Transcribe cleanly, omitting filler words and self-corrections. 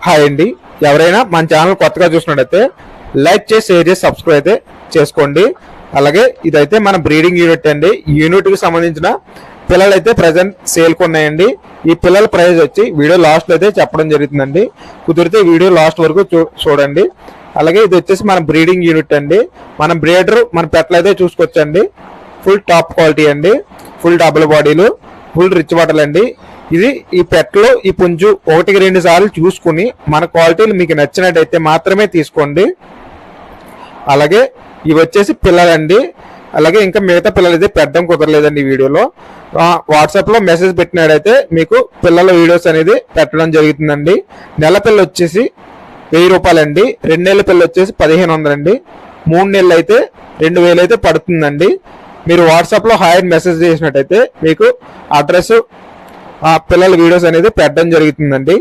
Hi అండి. ఎవరైనా మన ఛానల్ కొత్తగా చూసినట్టయితే లైక్ చేసి షేర్ చేసి సబ్స్క్రైబ్ అయితే చేసుకోండి. అలాగే ఇదైతే మన బ్రీడింగ్ యూనిట్ అండి. ఈ యూనిట్కి సంబంధించిన పిల్లలు అయితే ప్రజెంట్ సేల్కి ఉన్నాయండి. ఈ పిల్లల ప్రైస్ వచ్చి వీడియో లాస్ట్లో అయితే చెప్పడం జరుగుతుందండి. కుదిరితే వీడియో లాస్ట్ వరకు చూడండి. అలాగే ఇది వచ్చేసి మన బ్రీడింగ్ యూనిట్ అండి. మన బ్రీడర్ మన పెట్లు అయితే చూసుకోవచ్చండి. ఫుల్ టాప్ క్వాలిటీ అండి. ఫుల్ డబుల్ బాడీలు, ఫుల్ రిచ్ వాటర్ అండి. ఇది ఈ పెట్లో ఈ పుంజు 1-2 సార్లు చూసుకుని మన క్వాలిటీలు మీకు నచ్చినట్టయితే మాత్రమే తీసుకోండి. అలాగే ఇవి వచ్చేసి పిల్లలండి. అలాగే ఇంకా మిగతా పిల్లలు అయితే పెట్టడం కుదరలేదండి. ఈ వీడియోలో వాట్సాప్లో మెసేజ్ పెట్టినట్టయితే మీకు పిల్లల వీడియోస్ అనేది పెట్టడం జరుగుతుందండి. నెల పిల్ల వచ్చేసి 1000 రూపాయలండి. 2 నెలల పిల్ల వచ్చేసి 1500 అండి. 3 నెలలు అయితే 2000 అయితే పడుతుందండి. మీరు వాట్సాప్లో హాయ్ మెసేజ్ చేసినట్టయితే మీకు అడ్రస్ పిల్లల వీడియోస్ అనేది పెట్టడం జరుగుతుందండి.